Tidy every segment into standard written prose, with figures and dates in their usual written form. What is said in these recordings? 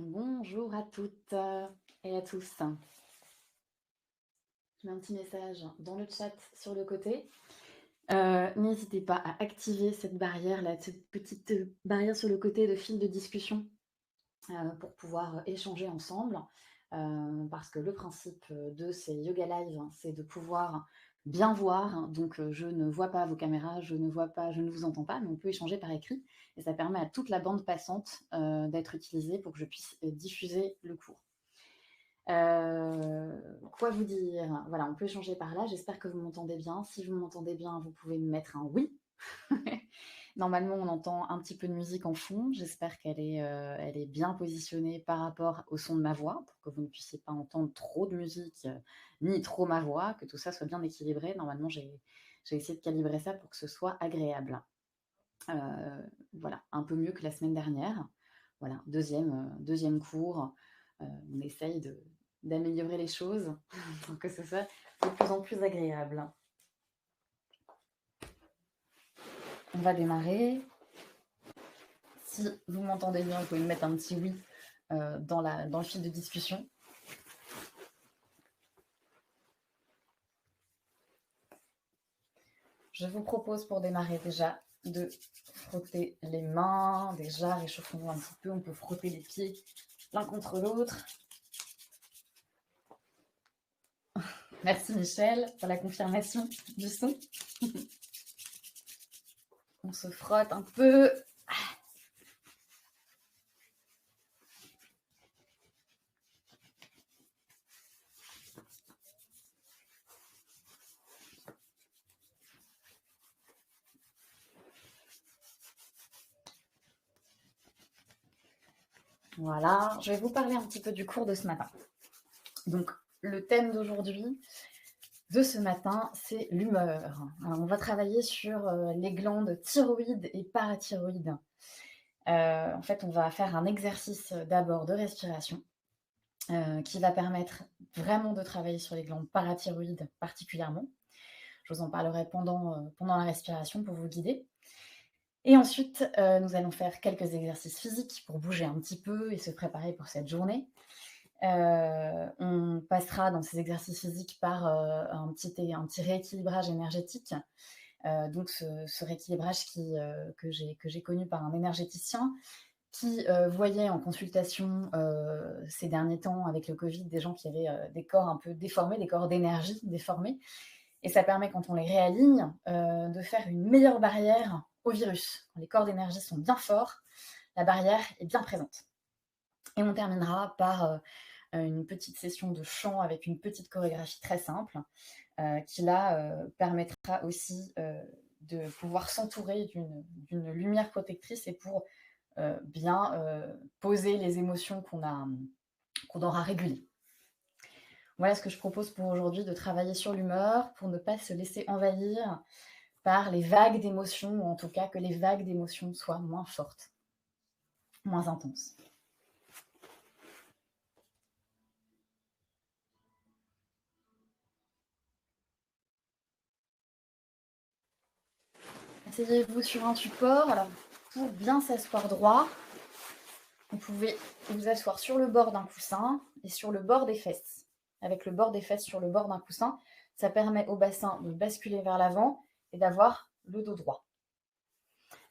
Bonjour à toutes et à tous. Je mets un petit message dans le chat sur le côté. N'hésitez pas à activer cette barrière, là, cette petite barrière sur le côté de fil de discussion pour pouvoir échanger ensemble. Parce que le principe de ces yoga live, c'est de pouvoir bien voir. Donc, je ne vois pas vos caméras, je ne vous entends pas, mais on peut échanger par écrit. Et ça permet à toute la bande passante d'être utilisée pour que je puisse diffuser le cours. Quoi vous dire? Voilà, on peut échanger par là. J'espère que vous m'entendez bien. Si vous m'entendez bien, vous pouvez me mettre un oui. Normalement, on entend un petit peu de musique en fond. J'espère elle est bien positionnée par rapport au son de ma voix, pour que vous ne puissiez pas entendre trop de musique, ni trop ma voix, que tout ça soit bien équilibré. Normalement, j'ai essayé de calibrer ça pour que ce soit agréable. Voilà, un peu mieux que la semaine dernière. Voilà, deuxième cours. On essaye d'améliorer les choses pour que ce soit de plus en plus agréable. On va démarrer. Si vous m'entendez bien, vous pouvez me mettre un petit oui dans le fil de discussion. Je vous propose pour démarrer déjà de frotter les mains. Déjà, réchauffons-nous un petit peu. On peut frotter les pieds l'un contre l'autre. Merci Michel pour la confirmation du son. On se frotte un peu. Voilà, je vais vous parler un petit peu du cours de ce matin. Donc, le thème d'aujourd'hui, de ce matin, c'est l'humeur. Alors, on va travailler sur les glandes thyroïdes et parathyroïdes. En fait, on va faire un exercice d'abord de respiration qui va permettre vraiment de travailler sur les glandes parathyroïdes particulièrement. Je vous en parlerai pendant la respiration pour vous guider. Et ensuite, nous allons faire quelques exercices physiques pour bouger un petit peu et se préparer pour cette journée. On passera dans ces exercices physiques par un petit rééquilibrage énergétique. Donc ce rééquilibrage que j'ai connu par un énergéticien qui voyait en consultation ces derniers temps avec le Covid des gens qui avaient des corps un peu déformés, des corps d'énergie déformés. Et ça permet, quand on les réaligne, de faire une meilleure barrière au virus. Quand les corps d'énergie sont bien forts, la barrière est bien présente. Et on terminera par une petite session de chant avec une petite chorégraphie très simple qui là permettra aussi de pouvoir s'entourer d'une lumière protectrice et pour bien poser les émotions qu'on aura régulées. Voilà ce que je propose pour aujourd'hui, de travailler sur l'humeur pour ne pas se laisser envahir par les vagues d'émotions, ou en tout cas que les vagues d'émotions soient moins fortes, moins intenses. Asseyez-vous sur un support. Alors, pour bien s'asseoir droit, vous pouvez vous asseoir sur le bord d'un coussin et sur le bord des fesses. Avec le bord des fesses sur le bord d'un coussin, ça permet au bassin de basculer vers l'avant et d'avoir le dos droit.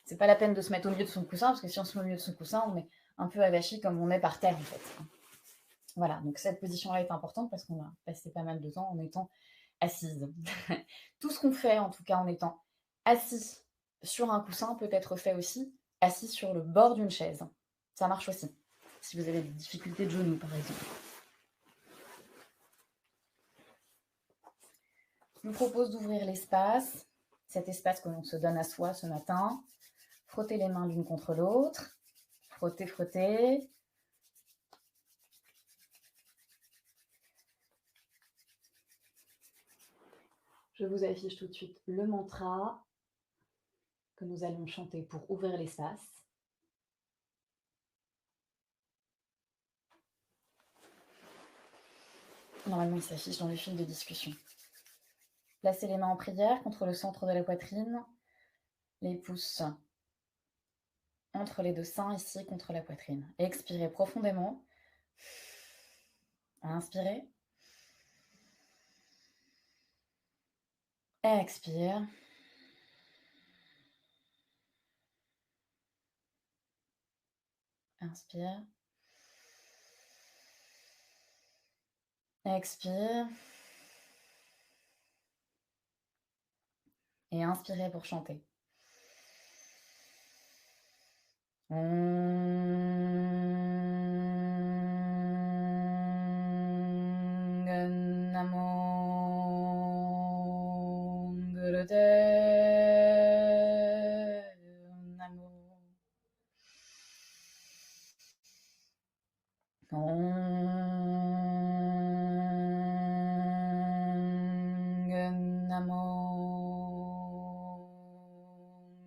C'est pas la peine de se mettre au milieu de son coussin, parce que si on se met au milieu de son coussin, on est un peu avachi comme on est par terre en fait. Voilà, donc cette position-là est importante parce qu'on a passé pas mal de temps en étant assise. Tout ce qu'on fait, en tout cas en étant assis sur un coussin, peut être fait aussi assis sur le bord d'une chaise. Ça marche aussi, si vous avez des difficultés de genoux, par exemple. Je vous propose d'ouvrir l'espace, cet espace que l'on se donne à soi ce matin. Frottez les mains l'une contre l'autre. Frottez, frottez. Je vous affiche tout de suite le mantra que nous allons chanter pour ouvrir l'espace. Normalement, il s'affiche dans le fil de discussion. Placez les mains en prière contre le centre de la poitrine, les pouces entre les deux seins, ici, contre la poitrine. Expirez profondément. Inspirez. Expire. Inspire. Expire. Et inspirez pour chanter. Namo Gurudev Namo. Namo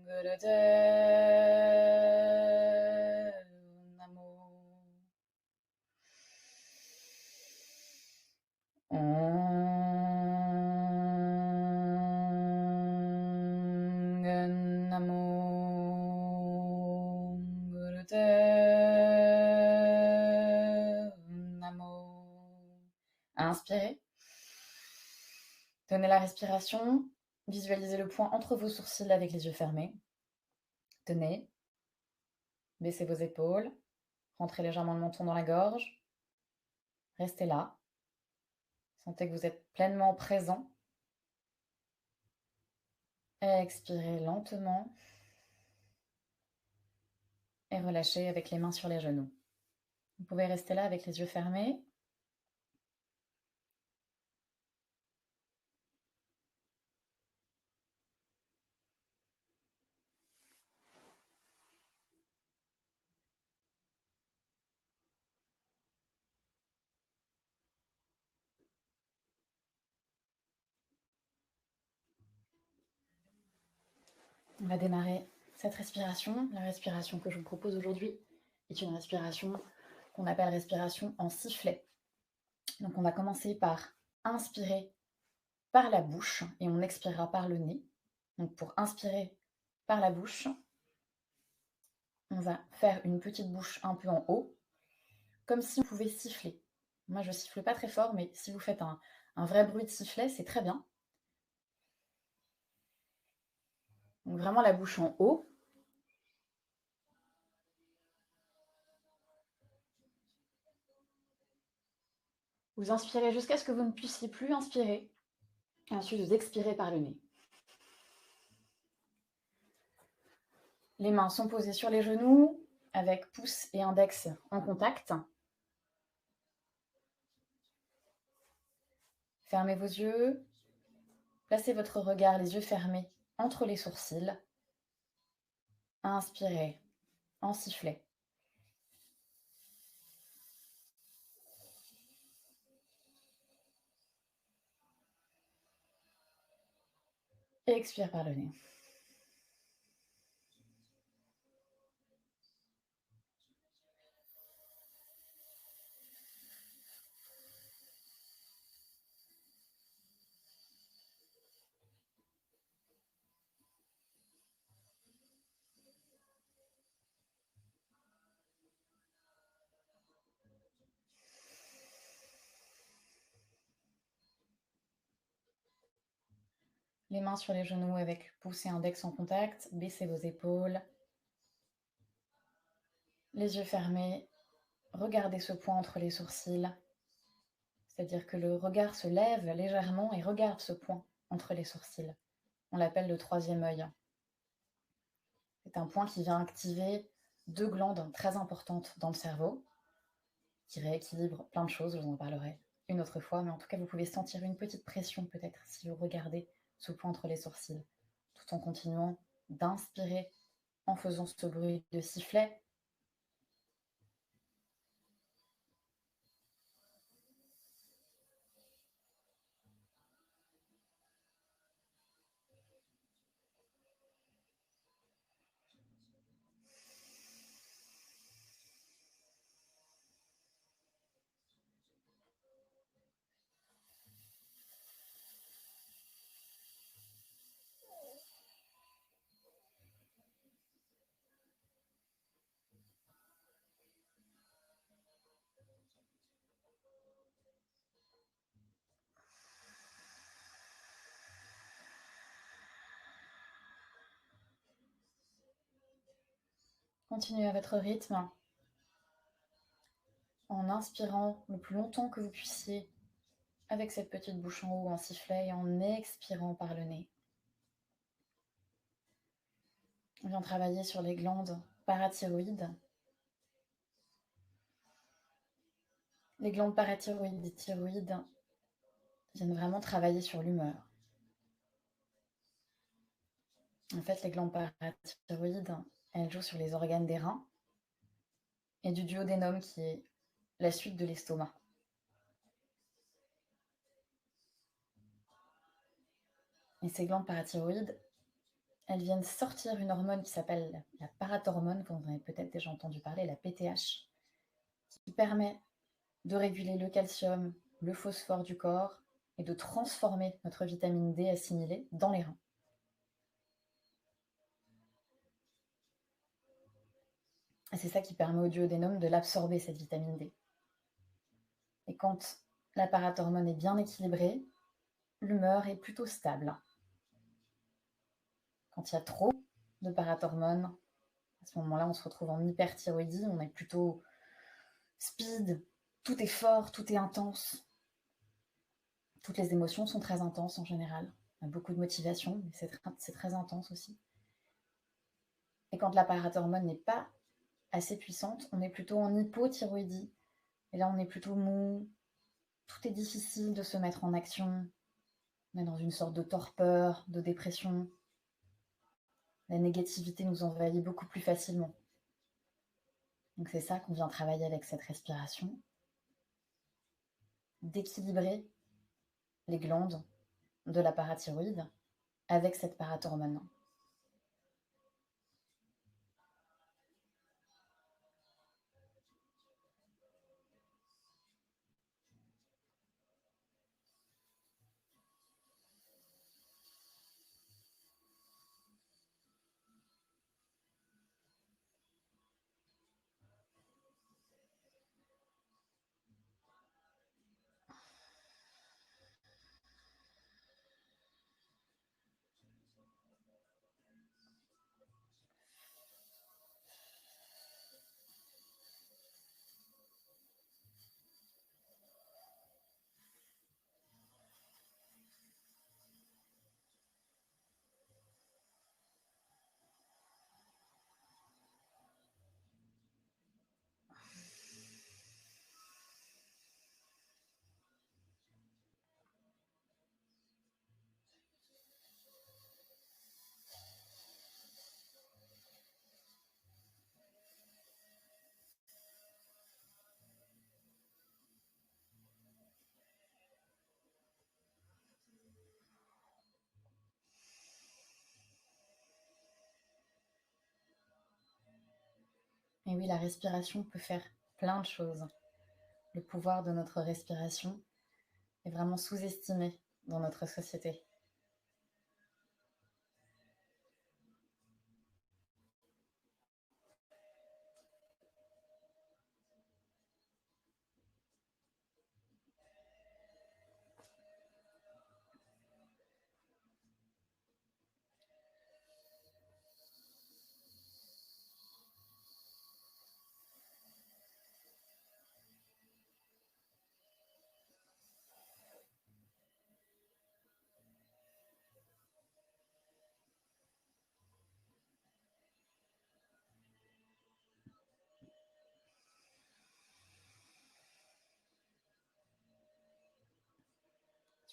Gurudev Namo. Namo Gurudev Namo. Inspirez. Tenez la respiration. Visualisez le point entre vos sourcils avec les yeux fermés. Tenez. Baissez vos épaules. Rentrez légèrement le menton dans la gorge. Restez là. Sentez que vous êtes pleinement présent. Expirez lentement. Et relâchez avec les mains sur les genoux. Vous pouvez rester là avec les yeux fermés. On va démarrer cette respiration. La respiration que je vous propose aujourd'hui est une respiration qu'on appelle respiration en sifflet. Donc on va commencer par inspirer par la bouche et on expirera par le nez. Donc pour inspirer par la bouche, on va faire une petite bouche un peu en haut, comme si on pouvait siffler. Moi je siffle pas très fort, mais si vous faites un vrai bruit de sifflet, c'est très bien. Donc vraiment la bouche en haut. Vous inspirez jusqu'à ce que vous ne puissiez plus inspirer. Et ensuite, vous expirez par le nez. Les mains sont posées sur les genoux, avec pouce et index en contact. Fermez vos yeux. Placez votre regard, les yeux fermés, entre les sourcils. Inspirez en sifflet. Et expire par le nez. Les mains sur les genoux avec pouce et index en contact. Baissez vos épaules. Les yeux fermés. Regardez ce point entre les sourcils. C'est-à-dire que le regard se lève légèrement et regarde ce point entre les sourcils. On l'appelle le troisième œil. C'est un point qui vient activer deux glandes très importantes dans le cerveau, qui rééquilibrent plein de choses, je vous en parlerai une autre fois, mais en tout cas, vous pouvez sentir une petite pression peut-être si vous regardez ce point entre les sourcils, tout en continuant d'inspirer en faisant ce bruit de sifflet. Continuez à votre rythme en inspirant le plus longtemps que vous puissiez avec cette petite bouche en haut en sifflet et en expirant par le nez. On vient travailler sur les glandes parathyroïdes. Les glandes parathyroïdes et thyroïdes viennent vraiment travailler sur l'humeur. En fait, les glandes parathyroïdes, elles jouent sur les organes des reins et du duodénum qui est la suite de l'estomac. Et ces glandes parathyroïdes, elles viennent sortir une hormone qui s'appelle la parathormone, que vous en avez peut-être déjà entendu parler, la PTH, qui permet de réguler le calcium, le phosphore du corps et de transformer notre vitamine D assimilée dans les reins. Et c'est ça qui permet au duodénum de l'absorber, cette vitamine D. Et quand la parathormone est bien équilibrée, l'humeur est plutôt stable. Quand il y a trop de parathormone, à ce moment-là, on se retrouve en hyperthyroïdie, on est plutôt speed, tout est fort, tout est intense. Toutes les émotions sont très intenses en général. On a beaucoup de motivation, mais c'est très intense aussi. Et quand la parathormone n'est pas assez puissante, on est plutôt en hypothyroïdie. Et là, on est plutôt mou, tout est difficile de se mettre en action. On est dans une sorte de torpeur, de dépression. La négativité nous envahit beaucoup plus facilement. Donc c'est ça qu'on vient travailler avec cette respiration. D'équilibrer les glandes de la parathyroïde avec cette parathormone. Et oui, la respiration peut faire plein de choses. Le pouvoir de notre respiration est vraiment sous-estimé dans notre société.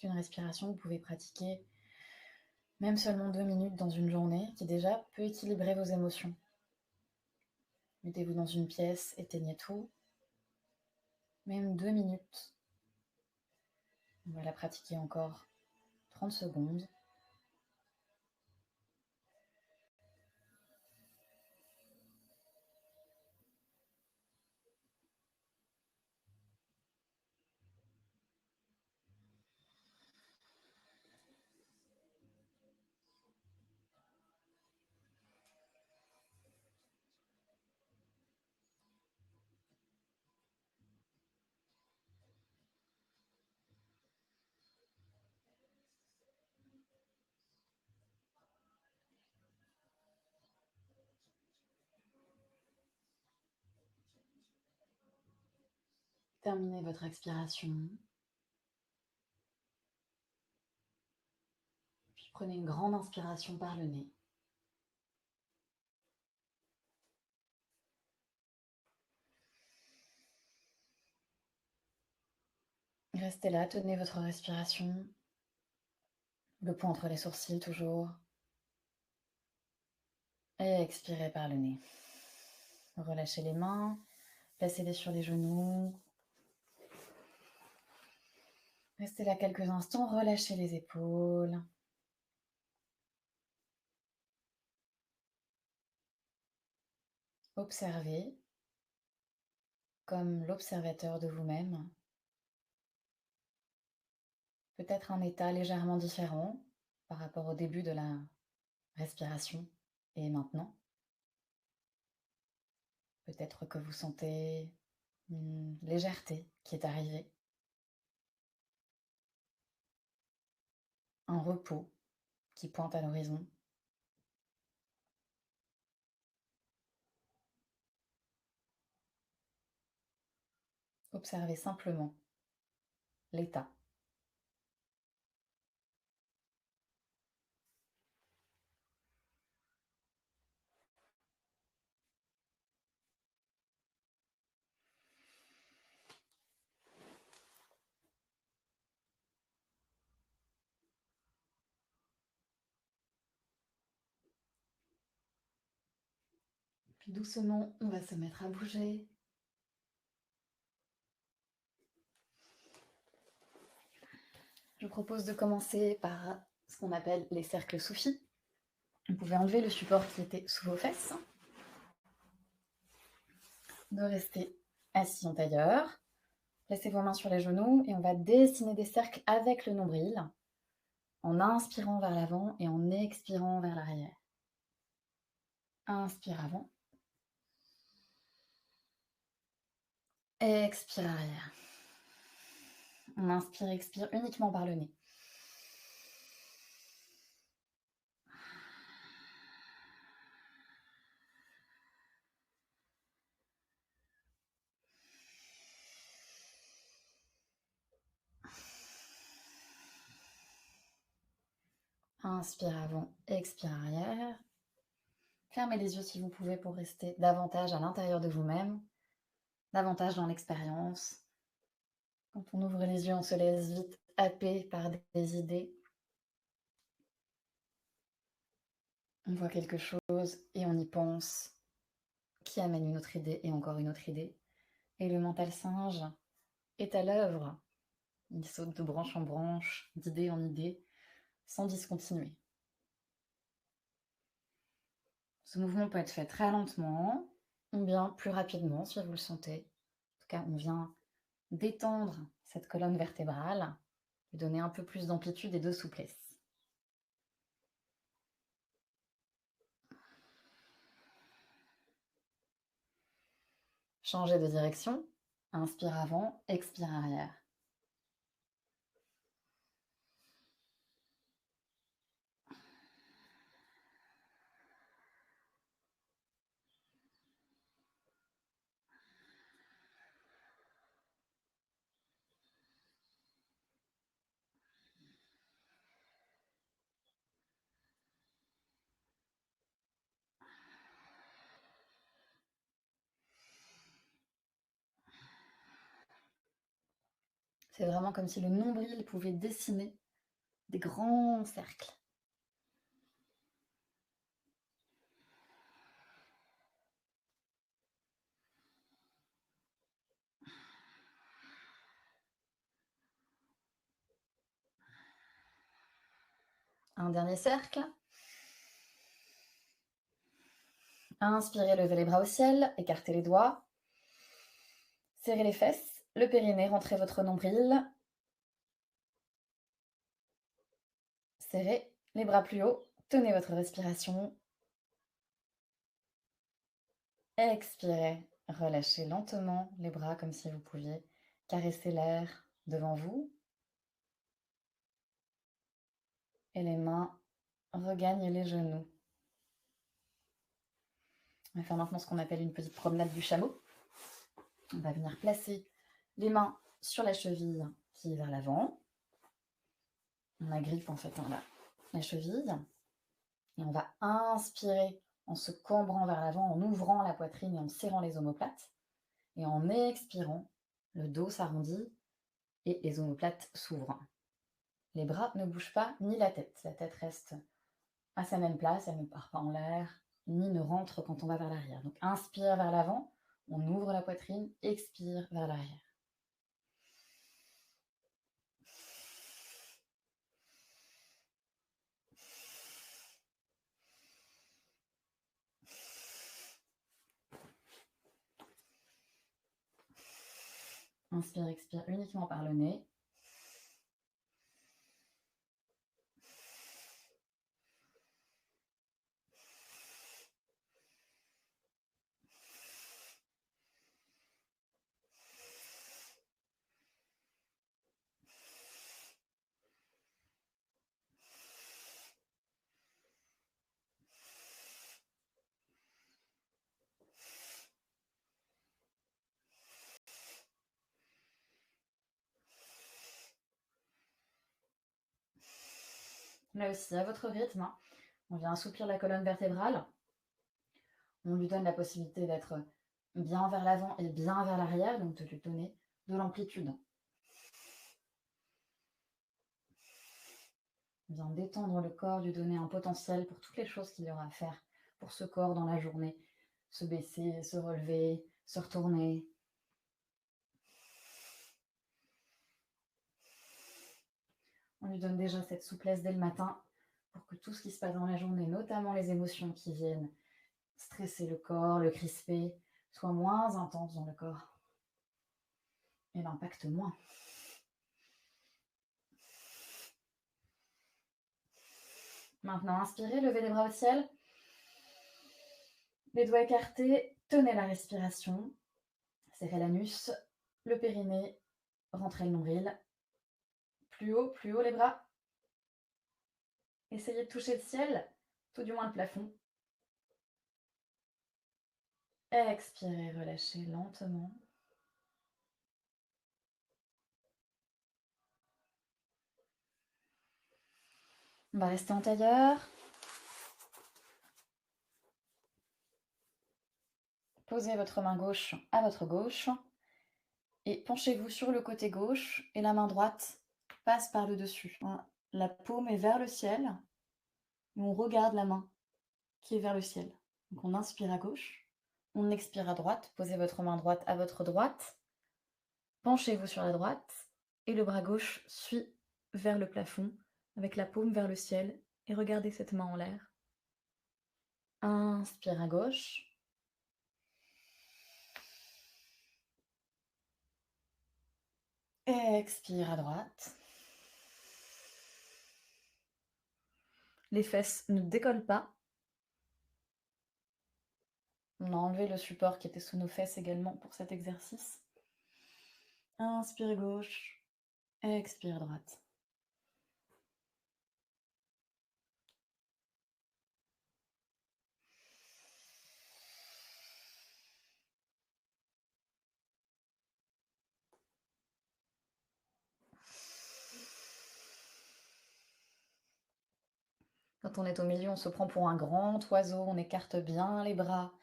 C'est une respiration que vous pouvez pratiquer même seulement 2 minutes dans une journée, qui déjà peut équilibrer vos émotions. Mettez-vous dans une pièce, éteignez tout. Même 2 minutes. On va la pratiquer encore 30 secondes. Terminez votre expiration. Puis prenez une grande inspiration par le nez. Restez là, tenez votre respiration. Le poing entre les sourcils toujours. Et expirez par le nez. Relâchez les mains, placez-les sur les genoux. Restez là quelques instants, relâchez les épaules. Observez comme l'observateur de vous-même. Peut-être un état légèrement différent par rapport au début de la respiration et maintenant. Peut-être que vous sentez une légèreté qui est arrivée, un repos qui pointe à l'horizon. Observez simplement l'état. Puis doucement, on va se mettre à bouger. Je vous propose de commencer par ce qu'on appelle les cercles soufis. Vous pouvez enlever le support qui était sous vos fesses, de rester assis en tailleur. Placez vos mains sur les genoux et on va dessiner des cercles avec le nombril, en inspirant vers l'avant et en expirant vers l'arrière. Inspire avant. Expire arrière. On inspire, expire uniquement par le nez. Inspire avant, expire arrière. Fermez les yeux si vous pouvez pour rester davantage à l'intérieur de vous-même, davantage dans l'expérience. Quand on ouvre les yeux, on se laisse vite happer par des idées. On voit quelque chose et on y pense, qui amène une autre idée et encore une autre idée. Et le mental singe est à l'œuvre. Il saute de branche en branche, d'idée en idée, sans discontinuer. Ce mouvement peut être fait très lentement ou bien plus rapidement si vous le sentez. En tout cas, on vient détendre cette colonne vertébrale, lui donner un peu plus d'amplitude et de souplesse. Changez de direction. Inspire avant, expire arrière. C'est vraiment comme si le nombril pouvait dessiner des grands cercles. Un dernier cercle. Inspirez, levez les bras au ciel, écartez les doigts. Serrez les fesses, le périnée, rentrez votre nombril. Serrez les bras plus haut, tenez votre respiration. Expirez, relâchez lentement les bras comme si vous pouviez caresser l'air devant vous. Et les mains regagnent les genoux. On va faire maintenant ce qu'on appelle une petite promenade du chameau. On va venir placer Les mains sur la cheville qui est vers l'avant. On agrippe en fait la cheville. Et on va inspirer en se cambrant vers l'avant, en ouvrant la poitrine et en serrant les omoplates. Et en expirant, le dos s'arrondit et les omoplates s'ouvrent. Les bras ne bougent pas, ni la tête. La tête reste à sa même place, elle ne part pas en l'air, ni ne rentre quand on va vers l'arrière. Donc inspire vers l'avant, on ouvre la poitrine, expire vers l'arrière. Inspire, expire uniquement par le nez. Là aussi, à votre rythme, hein. On vient assouplir la colonne vertébrale. On lui donne la possibilité d'être bien vers l'avant et bien vers l'arrière, donc de lui donner de l'amplitude. On vient détendre le corps, lui donner un potentiel pour toutes les choses qu'il y aura à faire pour ce corps dans la journée. Se baisser, se relever, se retourner. On lui donne déjà cette souplesse dès le matin pour que tout ce qui se passe dans la journée, notamment les émotions qui viennent stresser le corps, le crisper, soit moins intense dans le corps et l'impact moins. Maintenant, inspirez, levez les bras au ciel. Les doigts écartés, tenez la respiration. Serrez l'anus, le périnée, rentrez le nombril. Plus haut les bras. Essayez de toucher le ciel, tout du moins le plafond. Expirez, relâchez lentement. On va rester en tailleur. Posez votre main gauche à votre gauche et penchez-vous sur le côté gauche et la main droite passe par le dessus. La paume est vers le ciel et on regarde la main qui est vers le ciel. Donc on inspire à gauche, on expire à droite. Posez votre main droite à votre droite, penchez-vous sur la droite et le bras gauche suit vers le plafond avec la paume vers le ciel et regardez cette main en l'air. Inspire à gauche. Expire à droite. Les fesses ne décollent pas. On a enlevé le support qui était sous nos fesses également pour cet exercice. Inspire gauche, expire droite. Quand on est au milieu, on se prend pour un grand oiseau, on écarte bien les bras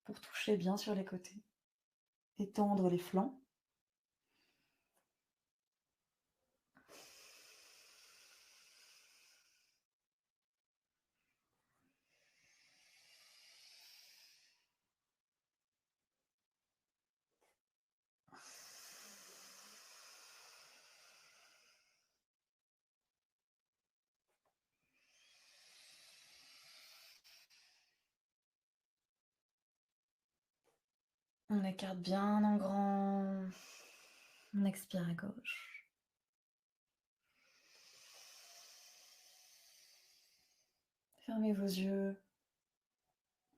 pour toucher bien sur les côtés, étendre les flancs. On écarte bien en grand. On expire à gauche. Fermez vos yeux.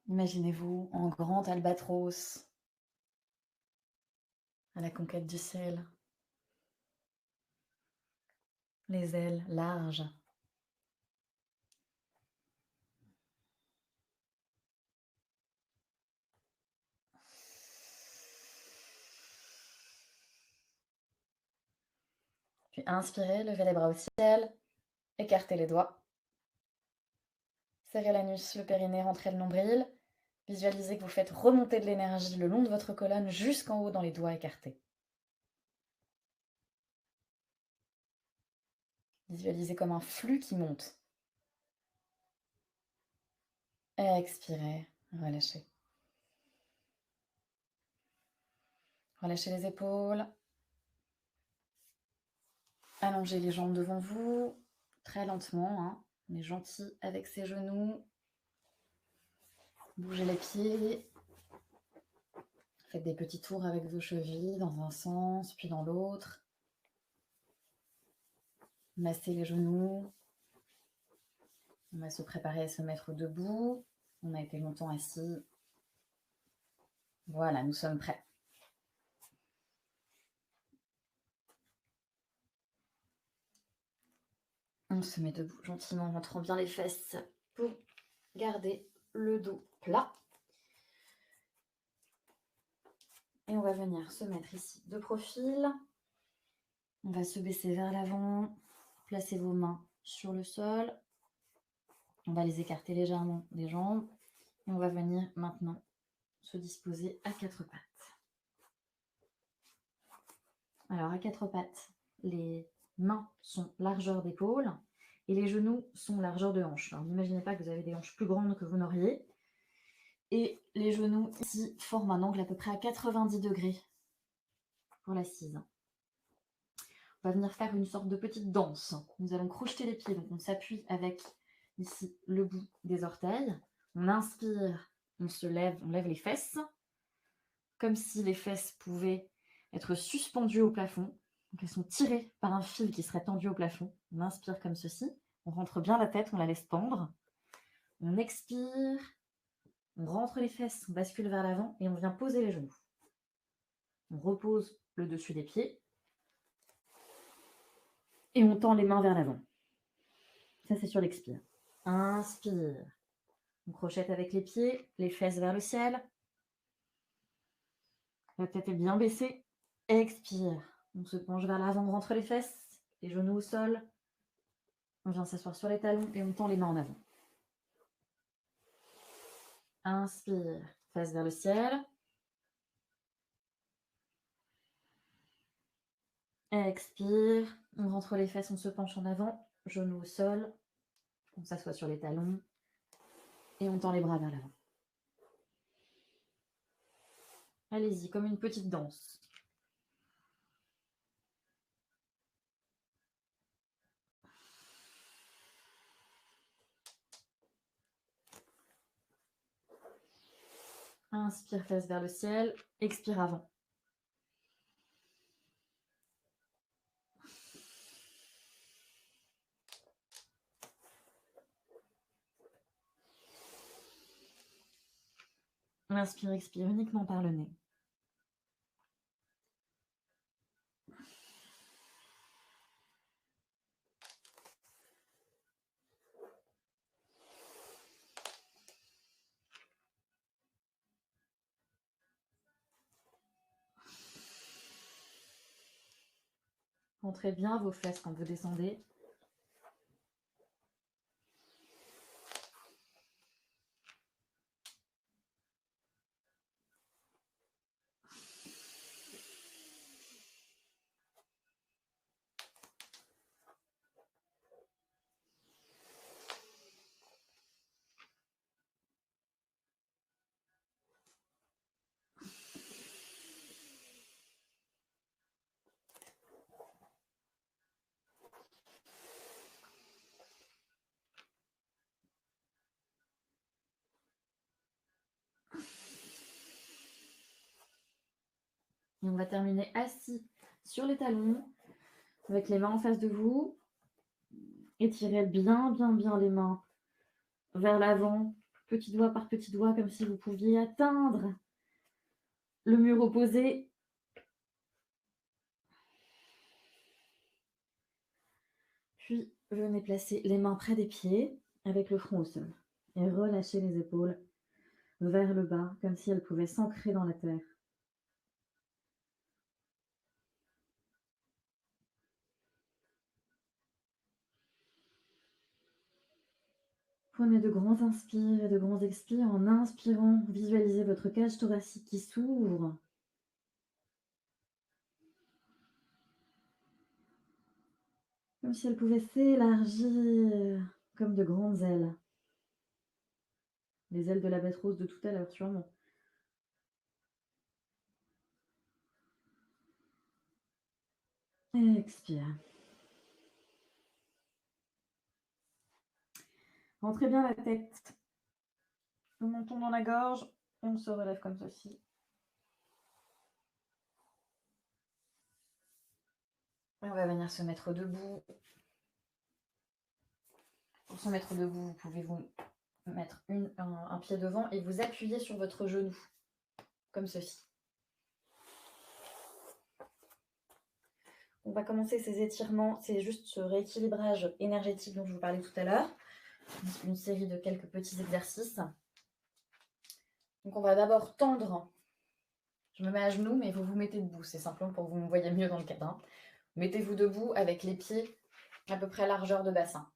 Imaginez-vous en grand albatros à la conquête du ciel. Les ailes larges. Puis inspirez, levez les bras au ciel, écartez les doigts. Serrez l'anus, le périnée, rentrez le nombril. Visualisez que vous faites remonter de l'énergie le long de votre colonne jusqu'en haut dans les doigts écartés. Visualisez comme un flux qui monte. Expirez, relâchez. Relâchez les épaules. Allongez les jambes devant vous, très lentement, hein, mais gentil avec ses genoux. Bougez les pieds. Faites des petits tours avec vos chevilles dans un sens, puis dans l'autre. Massez les genoux. On va se préparer à se mettre debout. On a été longtemps assis. Voilà, nous sommes prêts. On se met debout gentiment en rentrant bien les fesses pour garder le dos plat. Et on va venir se mettre ici de profil. On va se baisser vers l'avant. Placez vos mains sur le sol. On va les écarter légèrement des jambes. Et on va venir maintenant se disposer à quatre pattes. Alors à quatre pattes, les mains sont largeur d'épaule et les genoux sont largeur de hanche. Alors n'imaginez pas que vous avez des hanches plus grandes que vous n'auriez. Et les genoux ici forment un angle à peu près à 90 degrés pour l'assise. On va venir faire une sorte de petite danse. Nous allons crocheter les pieds, donc on s'appuie avec ici le bout des orteils. On inspire, on se lève, on lève les fesses, comme si les fesses pouvaient être suspendues au plafond. Donc elles sont tirées par un fil qui serait tendu au plafond. On inspire comme ceci, on rentre bien la tête, on la laisse pendre. On expire, on rentre les fesses, on bascule vers l'avant et on vient poser les genoux. On repose le dessus des pieds et on tend les mains vers l'avant. Ça, c'est sur l'expire. Inspire. On crochette avec les pieds, les fesses vers le ciel. La tête est bien baissée. Expire. On se penche vers l'avant, on rentre les fesses, les genoux au sol. On vient s'asseoir sur les talons et on tend les mains en avant. Inspire. Fesses vers le ciel. Expire. On rentre les fesses, on se penche en avant. Genoux au sol. On s'assoit sur les talons. Et on tend les bras vers l'avant. Allez-y, comme une petite danse. Inspire, fesses vers le ciel. Expire avant. Inspire, expire uniquement par le nez. Rentrez bien vos fesses quand vous descendez. Et on va terminer assis sur les talons, avec les mains en face de vous. Étirez bien les mains vers l'avant, petit doigt par petit doigt, comme si vous pouviez atteindre le mur opposé. Puis, venez placer les mains près des pieds, avec le front au sol. Et relâchez les épaules vers le bas, comme si elles pouvaient s'ancrer dans la terre. Prenez de grands inspires et de grands expires. En inspirant, visualisez votre cage thoracique qui s'ouvre. Comme si elle pouvait s'élargir comme de grandes ailes. Les ailes de la bête rose de tout à l'heure, sûrement. Expire. Rentrez bien la tête. Le menton dans la gorge. On se relève comme ceci. Et on va venir se mettre debout. Pour se mettre debout, vous pouvez vous mettre un pied devant et vous appuyer sur votre genou, comme ceci. On va commencer ces étirements, c'est juste ce rééquilibrage énergétique dont je vous parlais tout à l'heure. Une série de quelques petits exercices. Donc on va d'abord tendre. Je me mets à genoux, mais vous vous mettez debout. C'est simplement pour que vous me voyez mieux dans le cadre. Mettez-vous debout avec les pieds à peu près largeur de bassin.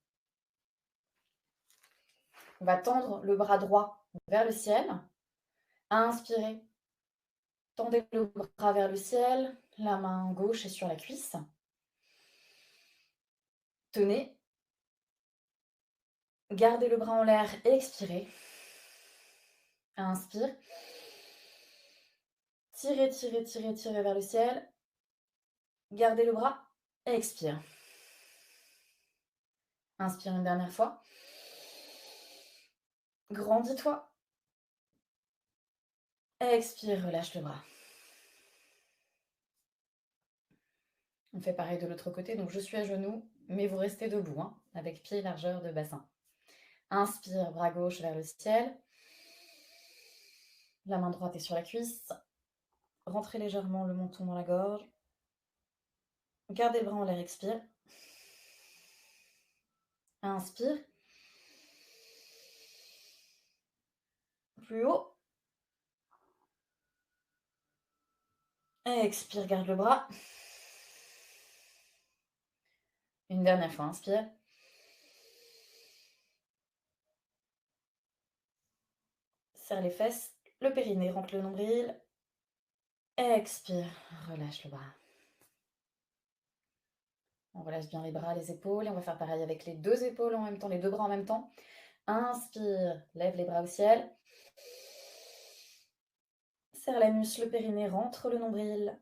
On va tendre le bras droit vers le ciel. Inspirez. Tendez le bras vers le ciel. La main gauche est sur la cuisse. Tenez. Gardez le bras en l'air et expirez. Inspire. Tirez, tirez, tirez, tirez vers le ciel. Gardez le bras et expire. Inspire une dernière fois. Grandis-toi. Expire, relâche le bras. On fait pareil de l'autre côté. Donc je suis à genoux, mais vous restez debout, hein, avec pied largeur de bassin. Inspire, bras gauche vers le ciel. La main droite est sur la cuisse. Rentrez légèrement le menton dans la gorge. Gardez le bras en l'air, expire. Inspire. Plus haut. Expire, garde le bras. Une dernière fois, inspire. Serre les fesses, le périnée, rentre le nombril. Expire, relâche le bras. On relâche bien les bras, les épaules. Et on va faire pareil avec les deux épaules en même temps, les deux bras en même temps. Inspire, lève les bras au ciel. Serre l'anus, le périnée, rentre le nombril.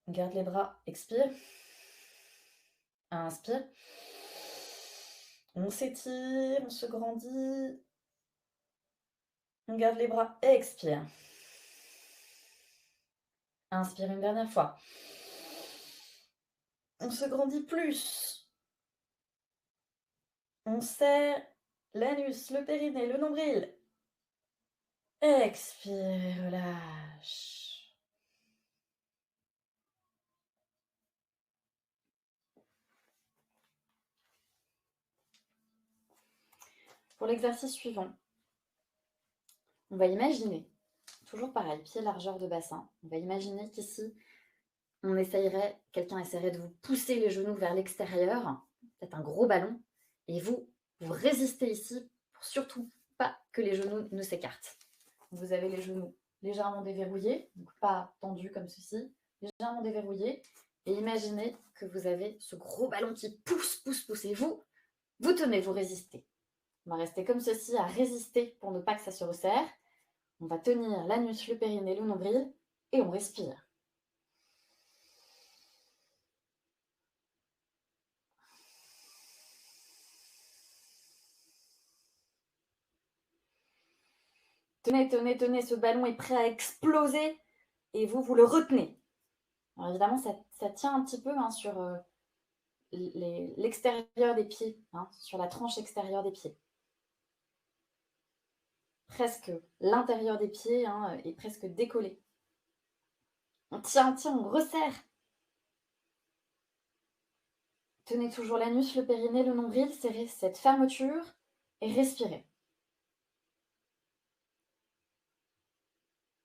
Garde les bras, expire. Inspire. On s'étire, on se grandit. On garde les bras, expire. Inspire une dernière fois. On se grandit plus. On serre l'anus, le périnée, le nombril. Expire, relâche. Pour l'exercice suivant, on va imaginer, toujours pareil, pied largeur de bassin. On va imaginer qu'ici, quelqu'un essaierait de vous pousser les genoux vers l'extérieur, peut-être un gros ballon, et vous résistez ici pour surtout pas que les genoux ne s'écartent. Vous avez les genoux légèrement déverrouillés, donc pas tendus comme ceci, légèrement déverrouillés, et imaginez que vous avez ce gros ballon qui pousse, pousse, pousse, et vous tenez, vous résistez. On va rester comme ceci à résister pour ne pas que ça se resserre. On va tenir l'anus, le périnée, le nombril, et on respire. Tenez, tenez, tenez, ce ballon est prêt à exploser et vous le retenez. Alors évidemment, ça tient un petit peu sur l'extérieur des pieds, sur la tranche extérieure des pieds. Presque l'intérieur des pieds est presque décollé. On tient, on resserre. Tenez toujours l'anus, le périnée, le nombril, serrez cette fermeture et respirez.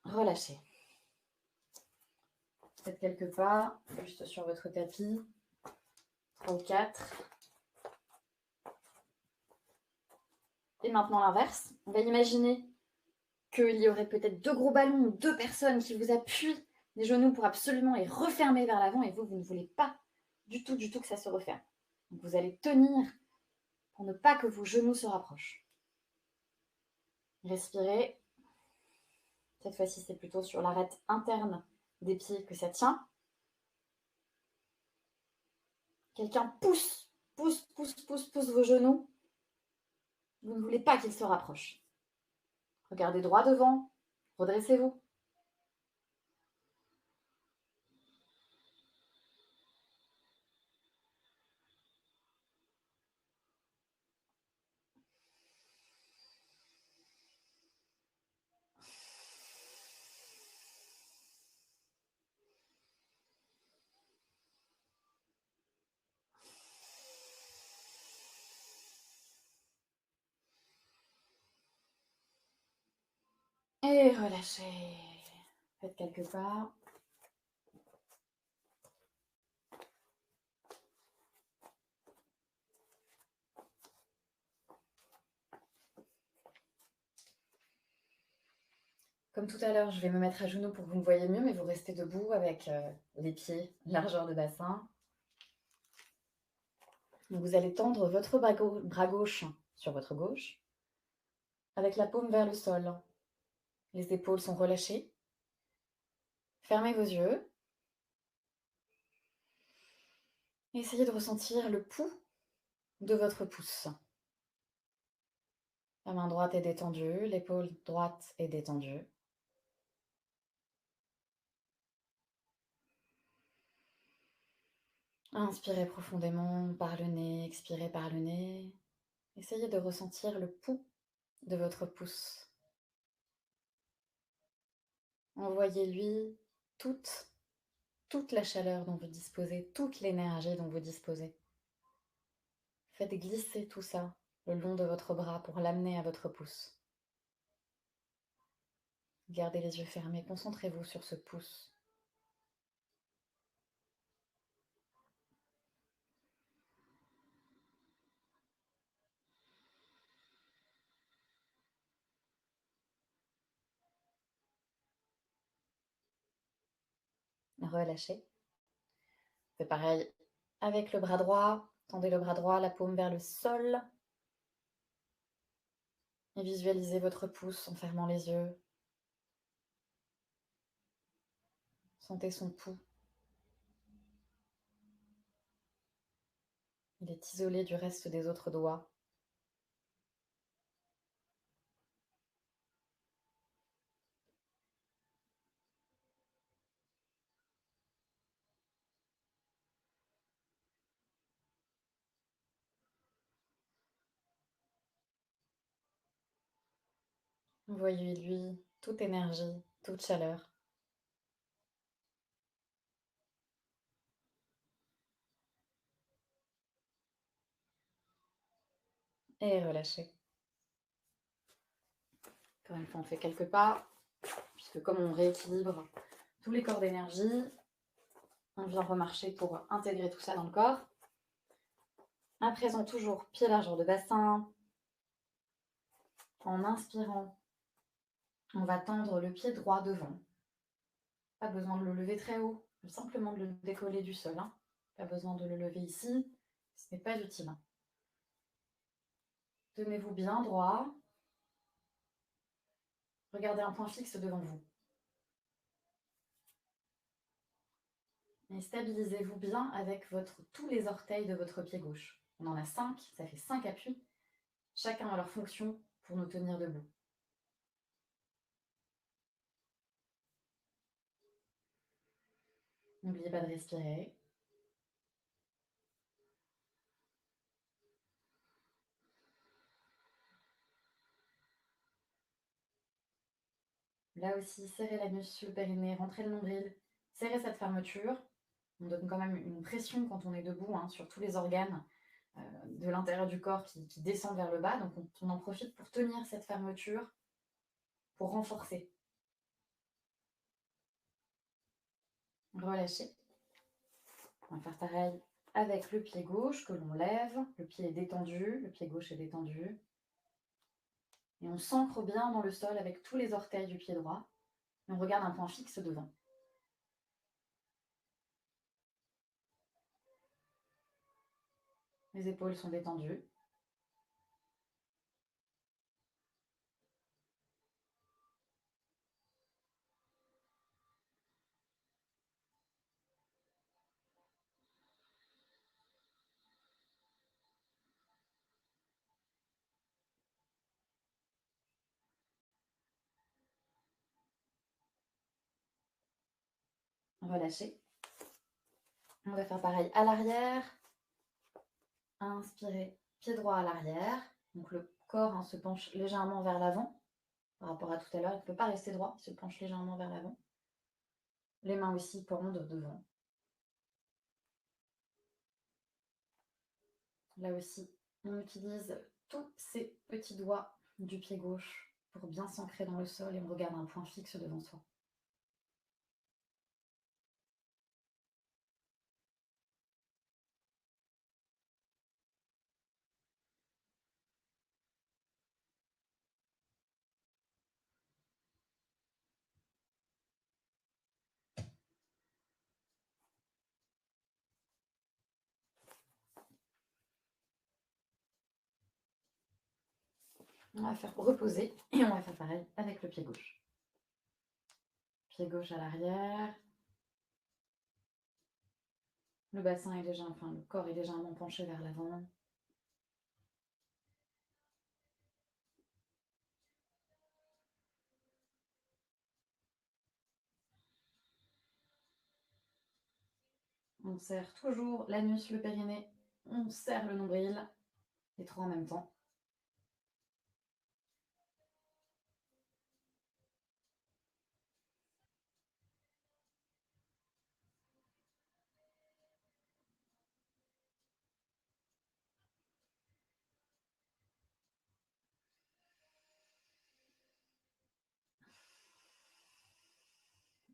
Relâchez. Faites quelques pas, juste sur votre tapis. 3 ou 4. Et maintenant l'inverse. On va imaginer qu'il y aurait peut-être 2 gros ballons ou 2 personnes qui vous appuient les genoux pour absolument les refermer vers l'avant et vous ne voulez pas du tout que ça se referme. Donc vous allez tenir pour ne pas que vos genoux se rapprochent. Respirez. Cette fois-ci, c'est plutôt sur l'arête interne des pieds que ça tient. Quelqu'un pousse vos genoux. Vous ne voulez pas qu'ils se rapprochent. Regardez droit devant. Redressez-vous. Et relâchez. Faites quelques pas. Comme tout à l'heure, je vais me mettre à genoux pour que vous me voyez mieux, mais vous restez debout avec les pieds, largeur de bassin. Donc vous allez tendre votre bras gauche sur votre gauche, avec la paume vers le sol. Les épaules sont relâchées. Fermez vos yeux. Essayez de ressentir le pouls de votre pouce. La main droite est détendue, l'épaule droite est détendue. Inspirez profondément par le nez, expirez par le nez. Essayez de ressentir le pouls de votre pouce. Envoyez-lui toute la chaleur dont vous disposez, toute l'énergie dont vous disposez. Faites glisser tout ça le long de votre bras pour l'amener à votre pouce. Gardez les yeux fermés, concentrez-vous sur ce pouce. Relâchez. C'est pareil avec le bras droit. Tendez le bras droit, la paume vers le sol. Et visualisez votre pouce en fermant les yeux. Sentez son pouls. Il est isolé du reste des autres doigts. Envoyez-lui toute énergie, toute chaleur. Et relâchez. Encore une fois, on fait quelques pas, puisque comme on rééquilibre tous les corps d'énergie, on vient remarcher pour intégrer tout ça dans le corps. À présent, toujours pied largeur de bassin. En inspirant, on va tendre le pied droit devant. Pas besoin de le lever très haut, simplement de le décoller du sol. Pas besoin de le lever ici, ce n'est pas utile. Tenez-vous bien droit. Regardez un point fixe devant vous. Et stabilisez-vous bien avec tous les orteils de votre pied gauche. On en a 5, ça fait 5 appuis. Chacun a leur fonction pour nous tenir debout. N'oubliez pas de respirer. Là aussi, serrez l'anus sur le périnée, rentrez le nombril, serrez cette fermeture. On donne quand même une pression quand on est debout sur tous les organes de l'intérieur du corps qui descendent vers le bas. Donc on en profite pour tenir cette fermeture, pour renforcer. Relâchez. On va faire pareil avec le pied gauche que l'on lève. Le pied est détendu, le pied gauche est détendu. Et on s'ancre bien dans le sol avec tous les orteils du pied droit. Et on regarde un point fixe devant. Les épaules sont détendues. Relâchez. On va faire pareil à l'arrière. Inspirez, pied droit à l'arrière. Donc le corps se penche légèrement vers l'avant. Par rapport à tout à l'heure, il ne peut pas rester droit, il se penche légèrement vers l'avant. Les mains aussi pendent devant. Là aussi, on utilise tous ces petits doigts du pied gauche pour bien s'ancrer dans le sol et on regarde un point fixe devant soi. On va faire reposer et on va faire pareil avec le pied gauche. Pied gauche à l'arrière. Le bassin est légèrement, enfin le corps est légèrement penché vers l'avant. On serre toujours l'anus, le périnée. On serre le nombril. Les trois en même temps.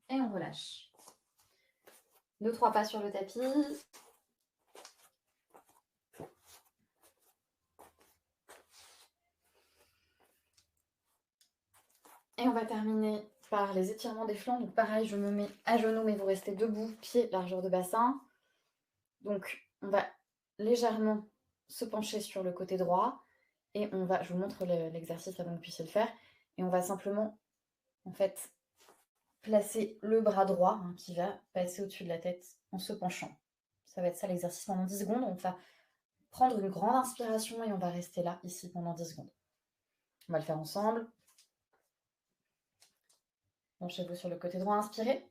Et on relâche. 2-3 pas sur le tapis. Et on va terminer par les étirements des flancs. Donc pareil, je me mets à genoux, mais vous restez debout, pied, largeur de bassin. Donc on va légèrement se pencher sur le côté droit. Et on va, je vous montre l'exercice avant que vous puissiez le faire. Et on va simplement, en fait, placer le bras droit qui va passer au-dessus de la tête en se penchant. Ça va être ça l'exercice pendant 10 secondes. On va prendre une grande inspiration et on va rester là, ici, pendant 10 secondes. On va le faire ensemble. Penchez-vous sur le côté droit, inspirez.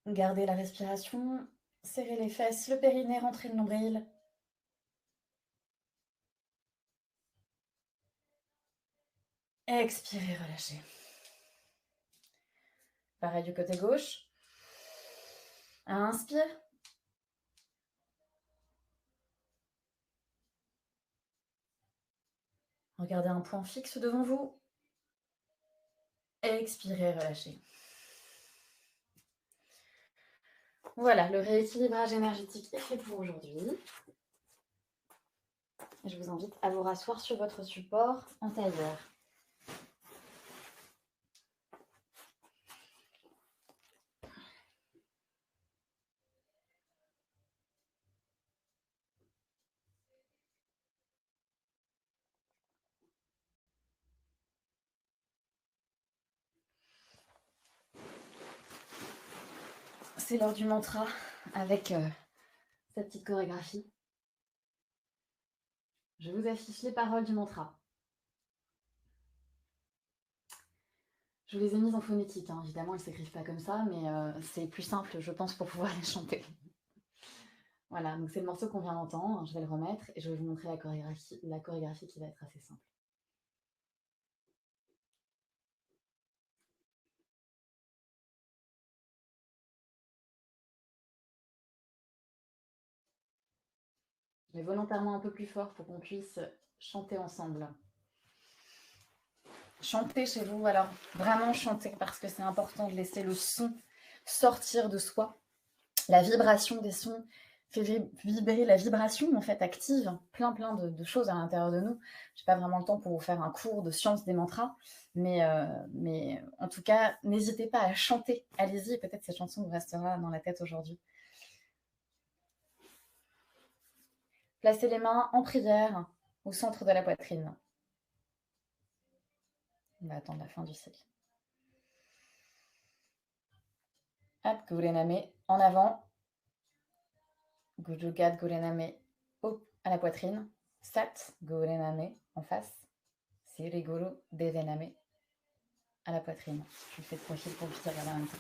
Gardez la respiration, serrez les fesses, le périnée, rentrez le nombril. Expirez, relâchez. Pareil du côté gauche. Inspire. Regardez un point fixe devant vous. Expirez, relâchez. Voilà, le rééquilibrage énergétique est fait pour aujourd'hui. Je vous invite à vous rasseoir sur votre support en tailleur. C'est l'heure du mantra avec sa petite chorégraphie. Je vous affiche les paroles du mantra. Je vous les ai mises en phonétique, évidemment, elles ne s'écrivent pas comme ça, mais c'est plus simple, je pense, pour pouvoir les chanter. Voilà, donc c'est le morceau qu'on vient d'entendre, je vais le remettre et je vais vous montrer la chorégraphie qui va être assez simple. Je vais volontairement un peu plus fort pour qu'on puisse chanter ensemble. Chantez chez vous, alors vraiment chantez parce que c'est important de laisser le son sortir de soi. La vibration des sons fait vibrer la vibration, en fait, active plein de choses à l'intérieur de nous. J'ai pas vraiment le temps pour vous faire un cours de science des mantras, mais en tout cas, n'hésitez pas à chanter. Allez-y, et peut-être cette chanson vous restera dans la tête aujourd'hui. Placez les mains en prière au centre de la poitrine. On va attendre la fin du cycle. Hop, Gurename en avant. Gujugat Gurename à la poitrine. Sat Gurename en face. Siriguru Devename à la poitrine. Je fais de profil pour que vous regarder en même temps.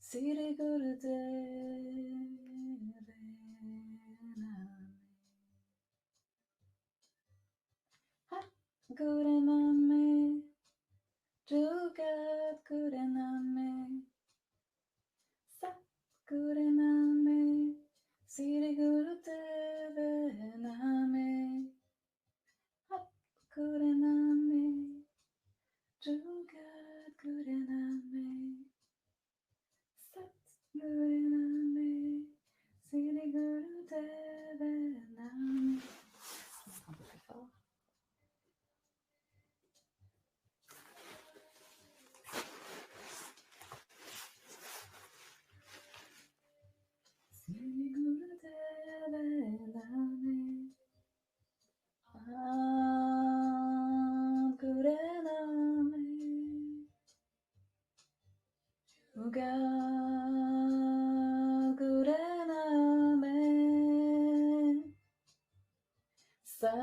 Siriguru Devename Gurename Jugat Gurename Sat Gurename Siriguru Devename Gurename Jugat Gurename Sat Gurename Siriguru Devename. Un peu plus fort. Siriguru Devename Gurename Jugat Gurename Sat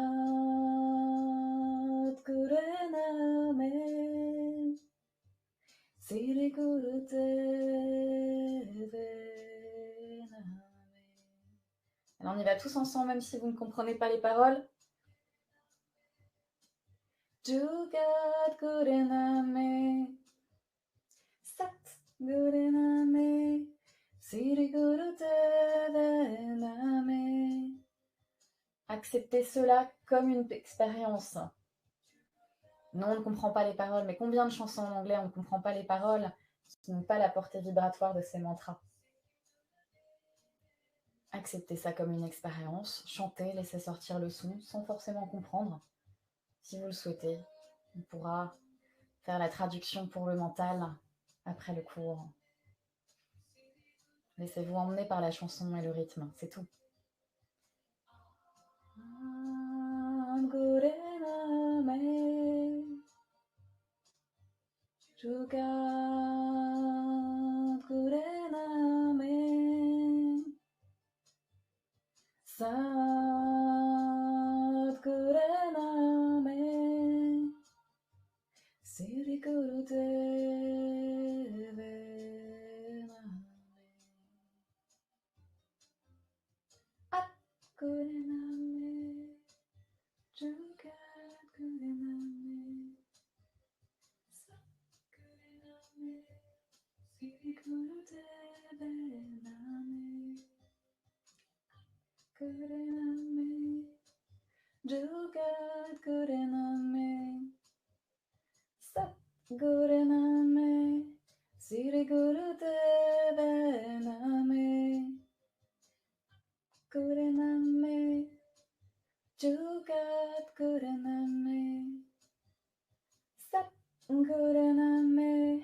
Gurename Siriguru Devename. Alors on y va tous ensemble, même si vous ne comprenez pas les paroles. Jugat Gurename Sat Gurename Siriguru Devename. Acceptez cela comme une expérience. Non, on ne comprend pas les paroles, mais combien de chansons en anglais on ne comprend pas les paroles qui n'ont pas la portée vibratoire de ces mantras. Acceptez ça comme une expérience, chantez, laissez sortir le son sans forcément comprendre. Si vous le souhaitez, on pourra faire la traduction pour le mental après le cours. Laissez-vous emmener par la chanson et le rythme, c'est tout. Jugat Gurename Sat Gurename Siriguru Devename At Gurename Jugat Gurename Sat Gurename Siriguru Devename Gurename Jugat Gurename Sat Gurename Siriguru Devename Gurename Jugat Gurename Sat Gurename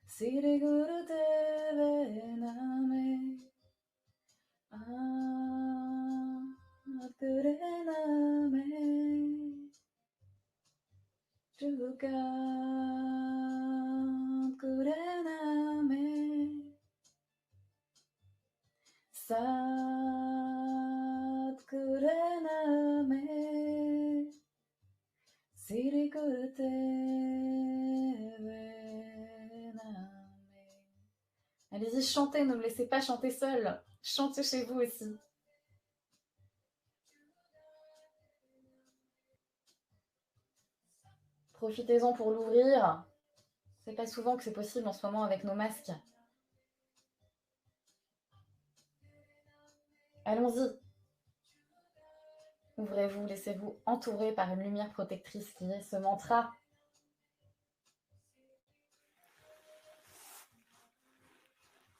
Siriguru Devename Gurename Jugat Gurename Sat Gurename Siriguru Devename. Allez-y, chantez, ne me laissez pas chanter seul. Chantez chez vous aussi. Profitez-en pour l'ouvrir. C'est pas souvent que c'est possible en ce moment avec nos masques. Allons-y. Ouvrez-vous, laissez-vous entourer par une lumière protectrice qui est ce mantra.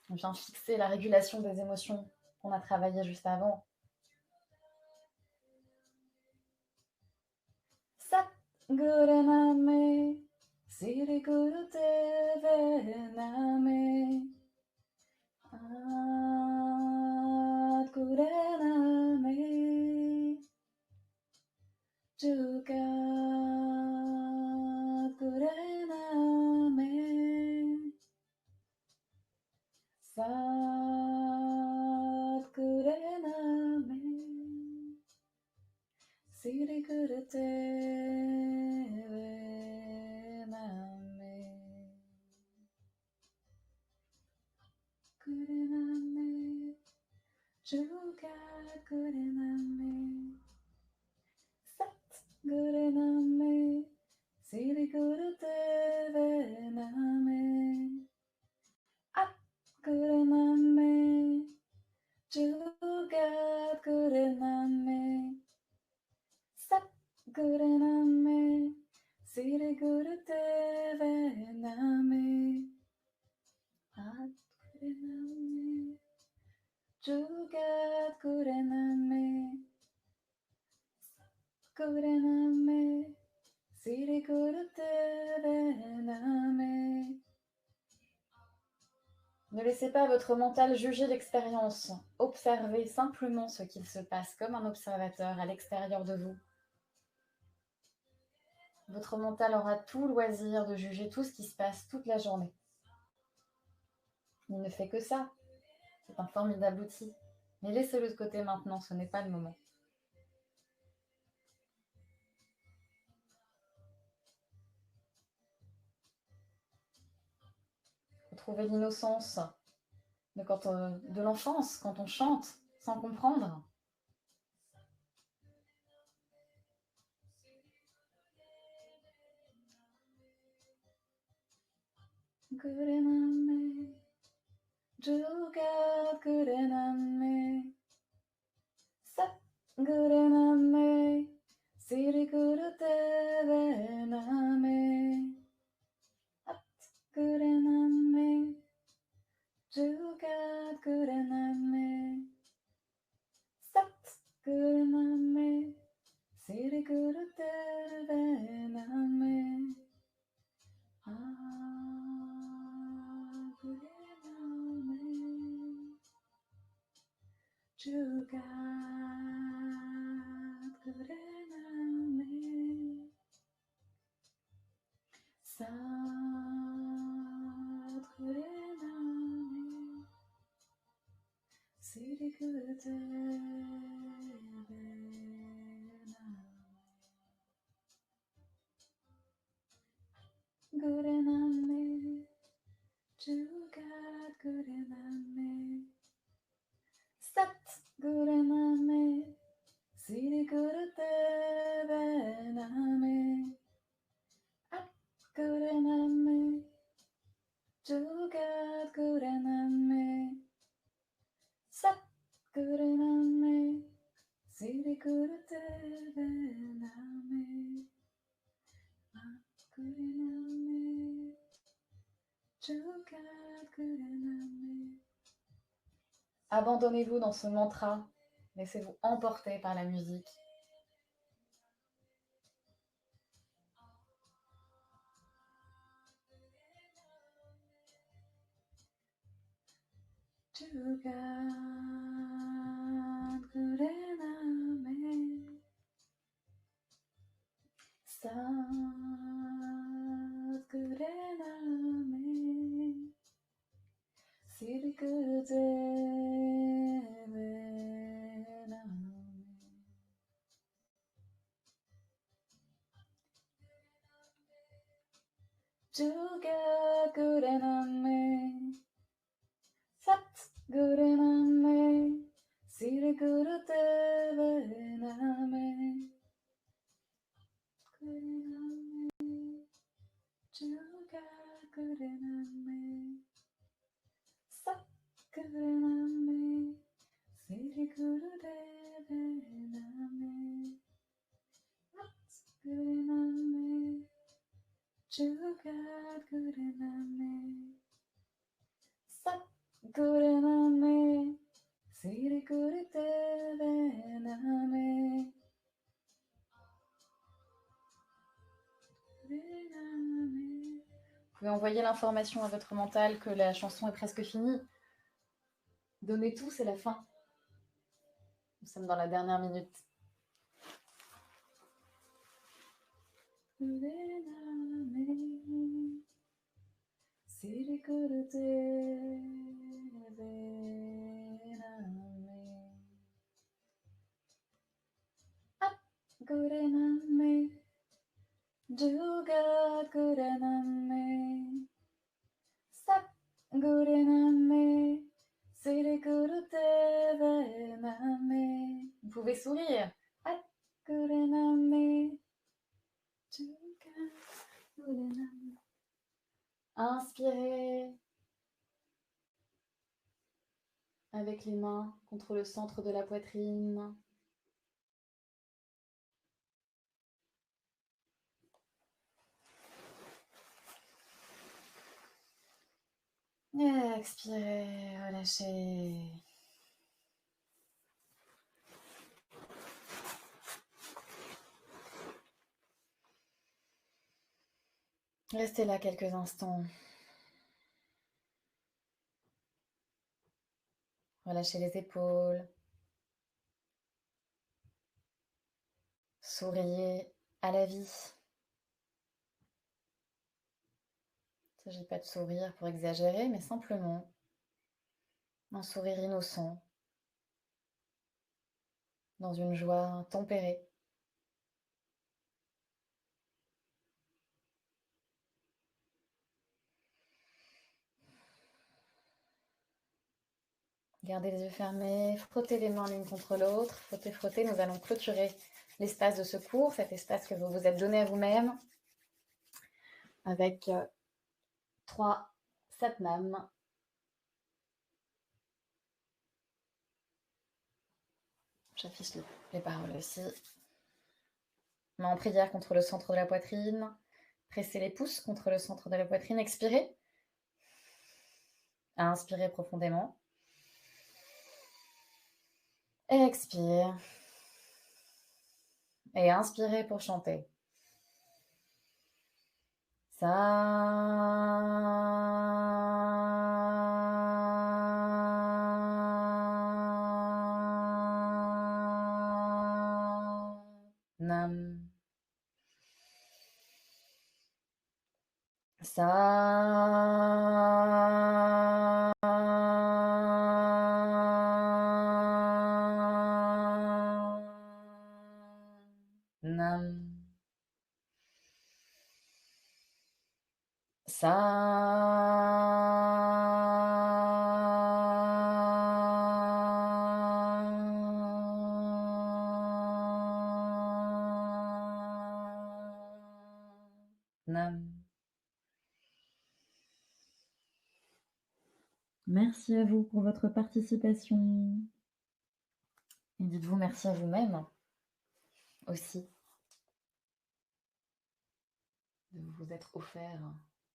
On vient fixer la régulation des émotions qu'on a travaillé juste avant. Satguraname, Siri Guru Deve Name, Atguraname, Jugat Guraname, Satguraname, Siri Guru Deve Name, Guraname, Jugat Guraname, Satguraname, Siri Guru Deve Name, Atguraname, Jugat Guraname, Satguraname, Siri Guru Deve Name, Atguraname, Jugat Guraname, Guraname, Siri Guru Deve Name. Ne laissez pas votre mental juger l'expérience. Observez simplement ce qu'il se passe comme un observateur à l'extérieur de vous. Votre mental aura tout loisir de juger tout ce qui se passe toute la journée. Il ne fait que ça. C'est un formidable outil. Mais laissez-le de côté maintenant, ce n'est pas le moment. Retrouvez l'innocence de l'enfance, quand on chante sans comprendre. Guraname, Jugat Guraname, Satguraname, Siri Guru Deve Name, Atguraname, Jugat Guraname, Satguraname, Siri Guru Deve Name, Atguraname, Jugat Guraname, Satguraname, Siri Guru Deve Name, Guraname, Jugat Guraname, Satguraname, Siri Guru Deve Name, Atguraname, Jugat Guraname, Satguraname, Siri Guru Deve Name, Atguraname, Jugat Guraname. Abandonnez-vous dans ce mantra. Laissez-vous emporter par la musique. Jugat Guraname, Satguraname, Siri Guru Deve Name, Jugat Guraname, Satguraname, Siri Guru Deve Name, Guraname, Jugat Sakurename, Sakurename, Siri Gurudeve Name, Sakurename, Jugat Gurename, Sakurename, Siri Gurudeve Name. Vous pouvez envoyer l'information à votre mental que la chanson est presque finie. Donnez tout, c'est la fin. Nous sommes dans la dernière minute. Gurename, Jugat Gurename, Sat Gurename, Siri Gurudeve Name. Vous pouvez sourire. At Gurename, Jugat Gurename. Inspirez avec les mains contre le centre de la poitrine. Expirez, relâchez. Restez là quelques instants. Relâchez les épaules. Souriez à la vie. Il ne s'agit pas de sourire pour exagérer, mais simplement un sourire innocent, dans une joie tempérée. Gardez les yeux fermés, frottez les mains l'une contre l'autre, frottez, frottez. Nous allons clôturer l'espace de ce cours, cet espace que vous vous êtes donné à vous-même, avec 3 satnams. J'affiche les paroles aussi. Main en prière contre le centre de la poitrine. Pressez les pouces contre le centre de la poitrine. Expirez. Inspirez profondément. Expire. Et inspirez pour chanter. Sa. Nam. Sa. Nam. Sa. Nam. Merci à vous pour votre participation. Et dites-vous merci à vous-même aussi de vous être offert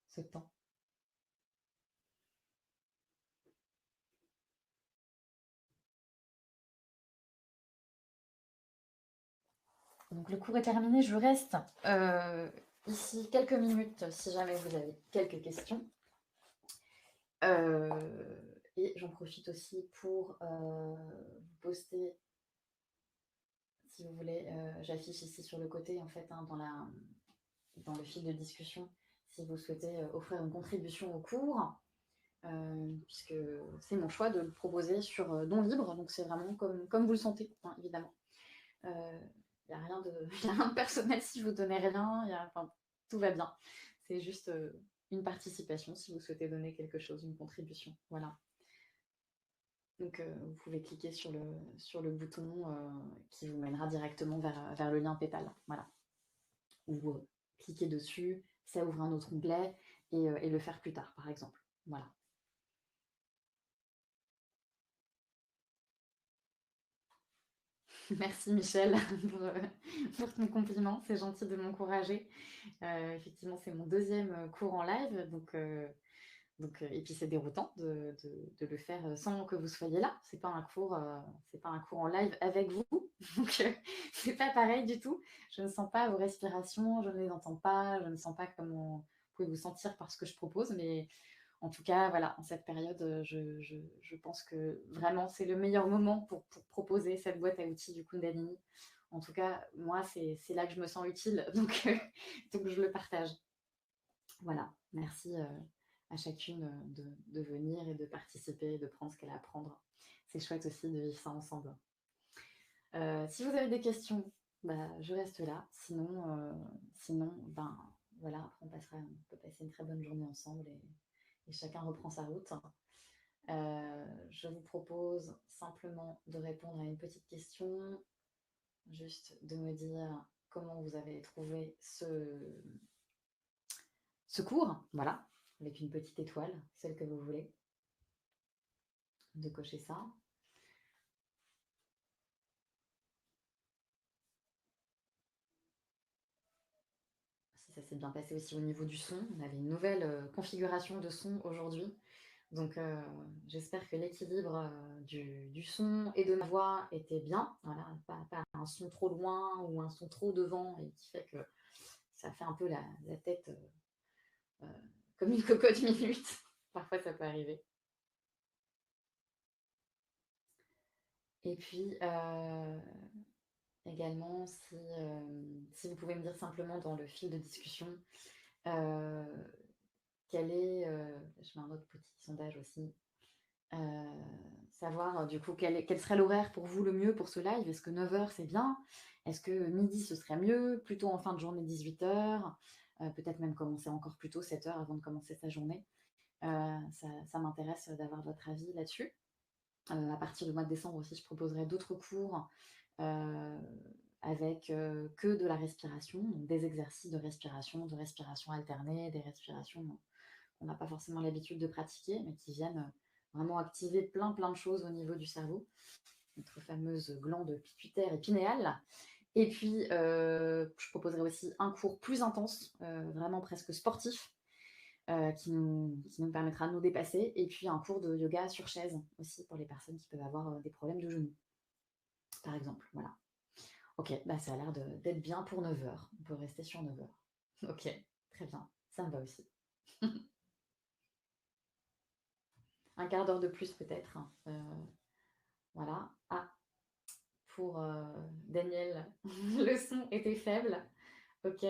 ce temps. Donc le cours est terminé, je reste ici quelques minutes si jamais vous avez quelques questions. Et j'en profite aussi pour vous poster, si vous voulez, j'affiche ici sur le côté en fait, hein, dans le fil de discussion, si vous souhaitez offrir une contribution au cours, puisque c'est mon choix de le proposer sur don libre, donc c'est vraiment comme vous le sentez, hein, évidemment. Il n'y a rien de personnel si vous ne donnez rien, tout va bien. C'est juste une participation si vous souhaitez donner quelque chose, une contribution. Voilà. Donc vous pouvez cliquer sur le bouton qui vous mènera directement vers le lien PayPal. Voilà. Ou cliquez dessus, ça ouvre un autre onglet et le faire plus tard, par exemple. Voilà. Merci Michel pour ton compliment, c'est gentil de m'encourager. Effectivement, c'est mon deuxième cours en live, et puis c'est déroutant de le faire sans que vous soyez là. C'est pas un cours en live avec vous, donc c'est pas pareil du tout. Je ne sens pas vos respirations, je ne les entends pas, je ne sens pas comment vous pouvez vous sentir par ce que je propose, mais en tout cas, voilà, en cette période, je pense que vraiment c'est le meilleur moment pour proposer cette boîte à outils du Kundalini. En tout cas, moi, c'est là que je me sens utile, donc je le partage. Voilà, merci à chacune de venir et de participer, de prendre ce qu'elle a à prendre. C'est chouette aussi de vivre ça ensemble. Si vous avez des questions, bah, je reste là. Sinon, ben voilà, après on peut passer une très bonne journée ensemble et chacun reprend sa route. Je vous propose simplement de répondre à une petite question, juste de me dire comment vous avez trouvé ce cours, voilà, avec une petite étoile, celle que vous voulez, de cocher ça. Si ça s'est bien passé aussi au niveau du son, on avait une nouvelle configuration de son aujourd'hui. Donc j'espère que l'équilibre du son et de ma voix était bien. Voilà, pas un son trop loin ou un son trop devant et qui fait que ça fait un peu la tête euh, comme une cocotte minute. Parfois ça peut arriver. Et puis également, si vous pouvez me dire simplement dans le fil de discussion euh, quel est, je mets un autre petit sondage aussi, savoir du coup quel serait l'horaire pour vous le mieux pour ce live. Est-ce que 9h c'est bien? Est-ce que midi ce serait mieux? Plutôt en fin de journée 18h? Peut-être même commencer encore plus tôt 7h avant de commencer sa journée. Ça m'intéresse d'avoir votre avis là-dessus. À partir du mois de décembre aussi, je proposerai d'autres cours avec que de la respiration, donc des exercices de respiration alternée, des respirations qu'on n'a pas forcément l'habitude de pratiquer, mais qui viennent vraiment activer plein de choses au niveau du cerveau, notre fameuse glande pituitaire et pinéale. Et puis, je proposerai aussi un cours plus intense, vraiment presque sportif, qui nous permettra de nous dépasser, et puis un cours de yoga sur chaise aussi pour les personnes qui peuvent avoir des problèmes de genoux, par exemple. Voilà. Ok, bah ça a l'air d'être bien pour 9h. On peut rester sur 9h. Ok, très bien. Ça me va aussi. Un quart d'heure de plus peut-être. Voilà. Ah, pour Daniel, le son était faible. Ok.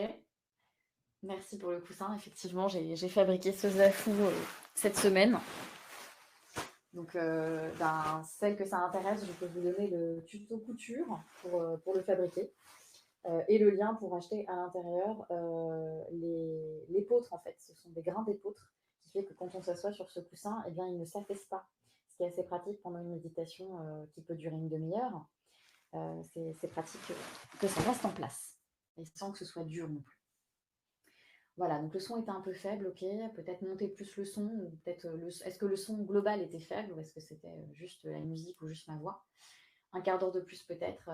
Merci pour le coussin. Effectivement, j'ai fabriqué ce Zafou cette semaine. Donc, celle que ça intéresse, je peux vous donner le tuto couture pour le fabriquer. Et le lien pour acheter à l'intérieur l'épeautre, en fait. Ce sont des grains d'épeautre qui fait que quand on s'assoit sur ce coussin, eh bien, il ne s'affaisse pas. Ce qui est assez pratique pendant une méditation qui peut durer une demi-heure. C'est pratique que ça reste en place et sans que ce soit dur non plus. Voilà, donc le son était un peu faible, ok, peut-être monter plus le son, ou peut-être est-ce que le son global était faible ou est-ce que c'était juste la musique ou juste ma voix? Un quart d'heure de plus peut-être.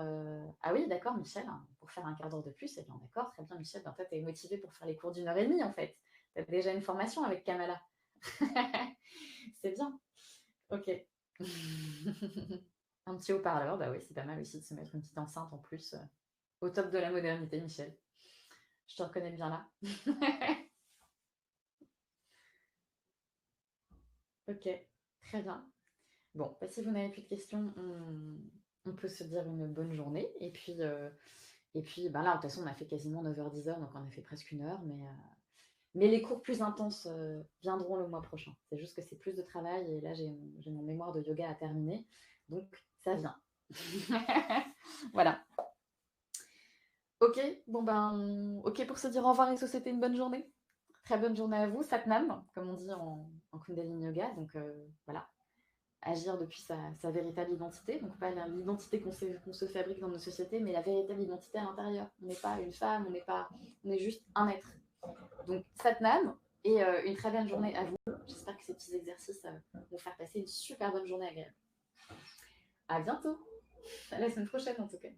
Ah oui, d'accord, Michel, hein, pour faire un quart d'heure de plus, eh bien d'accord, très bien, Michel, ben, toi, tu es motivé pour faire les cours d'1h30 en fait. Tu as déjà une formation avec Kamala. C'est bien, ok. Un petit haut-parleur, bah oui, c'est pas mal aussi de se mettre une petite enceinte en plus, au top de la modernité, Michel. Je te reconnais bien là. Ok, très bien. Bon, bah, si vous n'avez plus de questions, on peut se dire une bonne journée. Et puis bah là, de toute façon, on a fait quasiment 9h-10h, donc on a fait presque 1 heure. Mais les cours plus intenses viendront le mois prochain. C'est juste que c'est plus de travail et là, j'ai mon mémoire de yoga à terminer. Donc, ça vient. Voilà. Ok, bon ben, ok pour se dire au revoir et se souhaiter une bonne journée. Très bonne journée à vous, Satnam, comme on dit en Kundalini Yoga. Donc voilà, agir depuis sa véritable identité. Donc pas l'identité qu'on se fabrique dans nos sociétés, mais la véritable identité à l'intérieur. On n'est pas une femme, on est juste un être. Donc Satnam, et une très belle journée à vous. J'espère que ces petits exercices vont faire passer une super bonne journée agréable. À bientôt, à la semaine prochaine en tout cas.